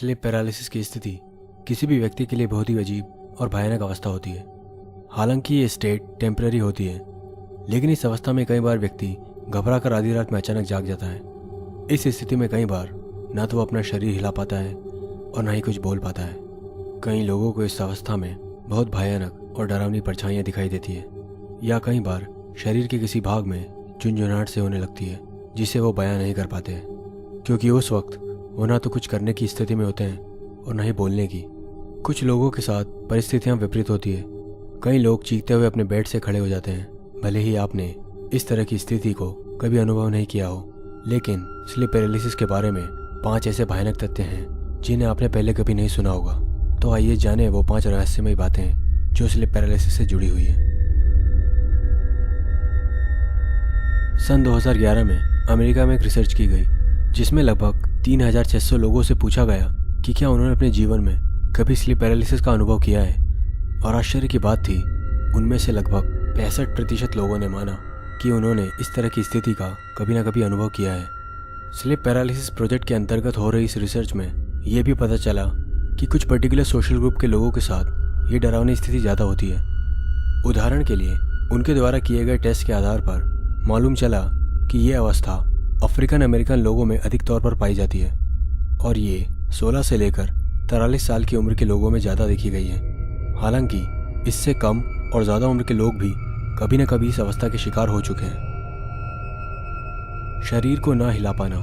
Sleep paralysis की स्थिति किसी भी व्यक्ति के लिए बहुत ही अजीब और भयानक अवस्था होती है। हालांकि ये स्टेट टेम्पररी होती है, लेकिन इस अवस्था में कई बार व्यक्ति घबरा कर आधी रात में अचानक जाग जाता है। इस स्थिति में कई बार ना तो वो अपना शरीर हिला पाता है और ना ही कुछ बोल पाता है। कई लोगों को इस अवस्था में बहुत भयानक और डरावनी परछाइयाँ दिखाई देती है, या कई बार शरीर के किसी भाग में झुंझुनाहट से होने लगती है जिसे वो बयां नहीं कर पाते हैं, क्योंकि उस वक्त वो ना तो कुछ करने की स्थिति में होते हैं और ना ही बोलने की। कुछ लोगों के साथ परिस्थितियां विपरीत होती है। कई लोग चीखते हुए अपने बेड से खड़े हो जाते हैं, भले ही आपने इस तरह की स्थिति को कभी अनुभव नहीं किया हो। लेकिन स्लीप पैरालिसिस के बारे में 5 ऐसे भयानक तथ्य हैं जिन्हें आपने पहले कभी नहीं सुना होगा। तो आइए जाने वो 5 रहस्यमय बातें जो स्लीप पैरालिसिस से जुड़ी हुई है। सन 2011 में अमेरिका में एक रिसर्च की गई जिसमें लगभग 3600 लोगों से पूछा गया कि क्या उन्होंने अपने जीवन में कभी स्लीप पैरालिसिस का अनुभव किया है। और आश्चर्य की बात थी, उनमें से लगभग 65% लोगों ने माना कि उन्होंने इस तरह की स्थिति का कभी ना कभी अनुभव किया है। स्लीप पैरालिसिस प्रोजेक्ट के अंतर्गत हो रही इस रिसर्च में ये भी पता चला कि कुछ पर्टिकुलर सोशल ग्रुप के लोगों के साथ ये डरावनी स्थिति ज़्यादा होती है। उदाहरण के लिए उनके द्वारा किए गए टेस्ट के आधार पर मालूम चला कि ये अवस्था अफ्रीकन अमेरिकन लोगों में अधिक तौर पर पाई जाती है और ये 16 से लेकर 43 साल की उम्र के लोगों में ज़्यादा देखी गई है। हालांकि इससे कम और ज़्यादा उम्र के लोग भी कभी न कभी इस अवस्था के शिकार हो चुके हैं। शरीर को ना हिला पाना।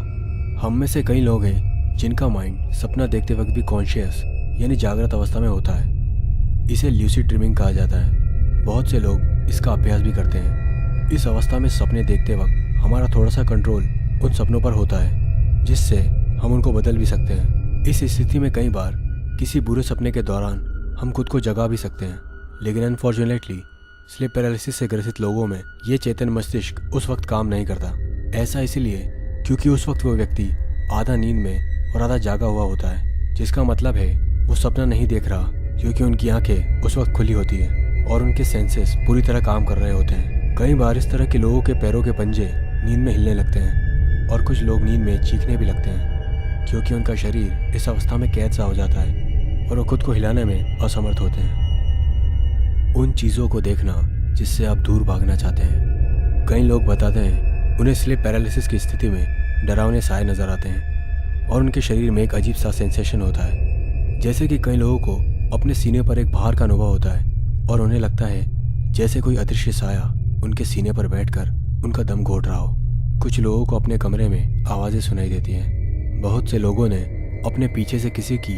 हम में से कई लोग हैं जिनका माइंड सपना देखते वक्त भी कॉन्शियस यानी जागृत अवस्था में होता है। इसे ल्यूसिड ड्रीमिंग कहा जाता है। बहुत से लोग इसका अभ्यास भी करते हैं। इस अवस्था में सपने देखते वक्त हमारा थोड़ा सा कंट्रोल उन सपनों पर होता है, जिससे हम उनको बदल भी सकते हैं। इस स्थिति में कई बार किसी बुरे सपने के दौरान हम खुद को जगा भी सकते हैं, लेकिन अनफॉर्चुनेटली स्लीप पैरालिसिस से ग्रसित लोगों में ये चेतन मस्तिष्क उस वक्त काम नहीं करता। ऐसा इसलिए क्योंकि उस वक्त वो व्यक्ति आधा नींद में और आधा जागा हुआ होता है, जिसका मतलब है वो सपना नहीं देख रहा, क्योंकि उनकी आंखें उस वक्त खुली होती है और उनके सेंसेस पूरी तरह काम कर रहे होते हैं। कई बार इस तरह के लोगों के पैरों के पंजे नींद में हिलने लगते हैं और कुछ लोग नींद में चीखने भी लगते हैं, क्योंकि उनका शरीर इस अवस्था में कैद सा हो जाता है और वो खुद को हिलाने में असमर्थ होते हैं। उन चीज़ों को देखना जिससे आप दूर भागना चाहते हैं। कई लोग बताते हैं उन्हें स्लीप पैरालिसिस की स्थिति में डरावने साए नजर आते हैं और उनके शरीर में एक अजीब सा सेंसेशन होता है। जैसे कि कई लोगों को अपने सीने पर एक भार का अनुभव होता है और उन्हें लगता है जैसे कोई अदृश्य साया उनके सीने पर बैठकर उनका दम घोट रहा हो। कुछ लोगों को अपने कमरे में आवाज़ें सुनाई देती हैं। बहुत से लोगों ने अपने पीछे से किसी की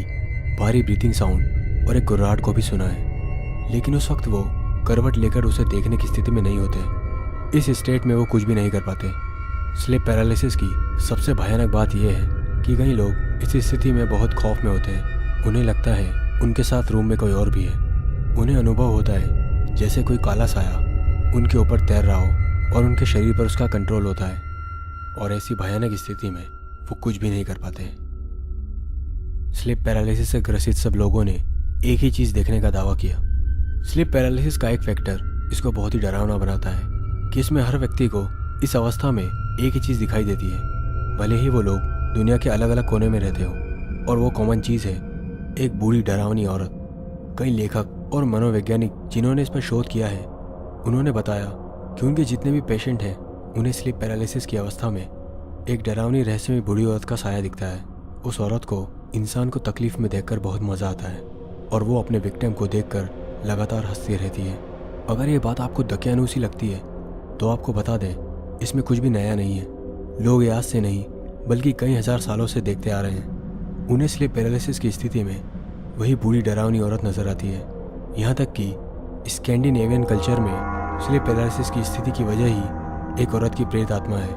भारी ब्रीथिंग साउंड और एक गुर्राहट को भी सुना है, लेकिन उस वक्त वो करवट लेकर उसे देखने की स्थिति में नहीं होते। इस स्टेट में वो कुछ भी नहीं कर पाते। स्लीप पैरालिसिस की सबसे भयानक बात यह है कि कई लोग इस स्थिति में बहुत खौफ में होते हैं। उन्हें लगता है उनके साथ रूम में कोई और भी है। उन्हें अनुभव होता है जैसे कोई काला साया उनके ऊपर तैर रहा हो और उनके शरीर पर उसका कंट्रोल होता है, और ऐसी भयानक स्थिति में वो कुछ भी नहीं कर पाते। स्लीप पैरालिसिस से ग्रसित सब लोगों ने एक ही चीज़ देखने का दावा किया। स्लीप पैरालिसिस का एक फैक्टर इसको बहुत ही डरावना बनाता है कि इसमें हर व्यक्ति को इस अवस्था में एक ही चीज़ दिखाई देती है, भले ही वो लोग दुनिया के अलग अलग कोने में रहते हो, और वो कॉमन चीज़ है एक बूढ़ी डरावनी औरत। कई लेखक और मनोवैज्ञानिक जिन्होंने इस पर शोध किया है, उन्होंने बताया कि उनके जितने भी पेशेंट हैं उन्हें स्लीप पैरालिसिस की अवस्था में एक डरावनी रहस्यमय बूढ़ी औरत का साया दिखता है। उस औरत को इंसान को तकलीफ में देखकर बहुत मज़ा आता है और वो अपने विक्टिम को देखकर लगातार हंसती रहती है। अगर ये बात आपको दकियानूसी लगती है तो आपको बता दें, इसमें कुछ भी नया नहीं है। लोग ये आज से नहीं बल्कि कई हज़ार सालों से देखते आ रहे हैं। उन्हें स्लीप पैरालिसिस की स्थिति में वही बूढ़ी डरावनी औरत नज़र आती है। यहाँ तक कि स्कैंडिनेवियन कल्चर में स्लीप पैरालिसिस की स्थिति की वजह ही एक औरत की प्रेत आत्मा है,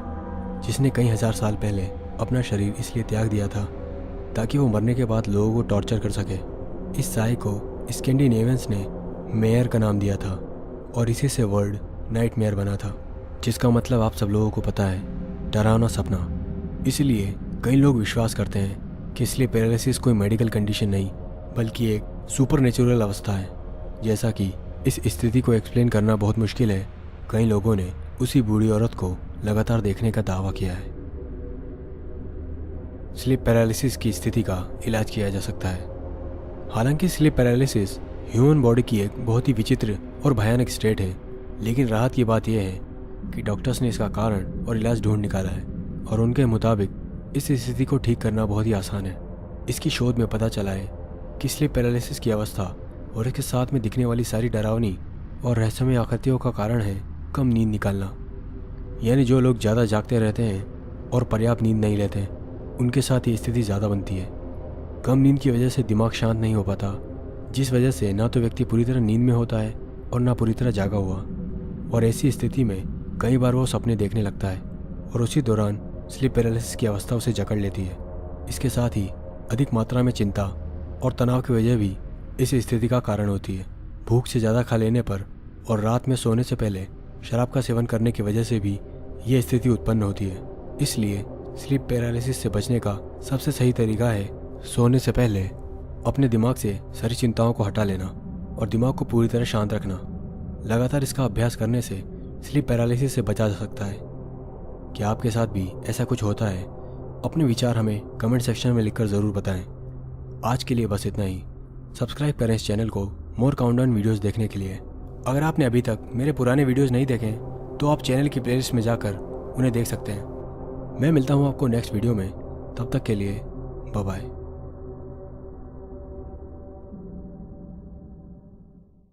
जिसने कई हज़ार साल पहले अपना शरीर इसलिए त्याग दिया था ताकि वो मरने के बाद लोगों को टॉर्चर कर सके। इस साए को स्कैंडिनेवियंस ने मेयर का नाम दिया था और इसी से वर्ड नाइटमेयर बना था, जिसका मतलब आप सब लोगों को पता है, डरावना सपना। इसलिए कई लोग विश्वास करते हैं कि स्लीप पैरालिसिस कोई मेडिकल कंडीशन नहीं बल्कि एक सुपरनेचुरल अवस्था है। जैसा कि इस स्थिति को एक्सप्लेन करना बहुत मुश्किल है, कई लोगों ने उसी बूढ़ी औरत को लगातार देखने का दावा किया है। स्लीप पैरालिसिस की स्थिति का इलाज किया जा सकता है। हालांकि स्लीप पैरालिसिस ह्यूमन बॉडी की एक बहुत ही विचित्र और भयानक स्टेट है, लेकिन राहत की बात यह है कि डॉक्टर्स ने इसका कारण और इलाज ढूंढ निकाला है और उनके मुताबिक इस स्थिति को ठीक करना बहुत ही आसान है। इसकी शोध में पता चला है कि स्लीप पैरालिसिस की अवस्था और इसके साथ में दिखने वाली सारी डरावनी और रहस्यमय आकृतियों का कारण है कम नींद निकालना। यानी जो लोग ज़्यादा जागते रहते हैं और पर्याप्त नींद नहीं लेते हैं, उनके साथ ये स्थिति ज़्यादा बनती है। कम नींद की वजह से दिमाग शांत नहीं हो पाता, जिस वजह से ना तो व्यक्ति पूरी तरह नींद में होता है और ना पूरी तरह जागा हुआ, और ऐसी स्थिति में कई बार वो सपने देखने लगता है और उसी दौरान स्लीप पैरालिसिस की अवस्था उसे जकड़ लेती है। इसके साथ ही अधिक मात्रा में चिंता और तनाव की वजह भी इस स्थिति का कारण होती है। भूख से ज़्यादा खा लेने पर और रात में सोने से पहले शराब का सेवन करने की वजह से भी ये स्थिति उत्पन्न होती है। इसलिए स्लीप पैरालिसिस से बचने का सबसे सही तरीका है सोने से पहले अपने दिमाग से सारी चिंताओं को हटा लेना और दिमाग को पूरी तरह शांत रखना। लगातार इसका अभ्यास करने से स्लीप पैरालिसिस से बचा जा सकता है। क्या आपके साथ भी ऐसा कुछ होता है? अपने विचार हमें कमेंट सेक्शन में लिखकर ज़रूर बताएं। आज के लिए बस इतना ही। सब्सक्राइब करें इस चैनल को मोर काउंटडाउन वीडियोस देखने के लिए। अगर आपने अभी तक मेरे पुराने वीडियोस नहीं देखे तो आप चैनल की प्लेलिस्ट में जाकर उन्हें देख सकते हैं। मैं मिलता हूँ आपको नेक्स्ट वीडियो में। तब तक के लिए बाय बाय।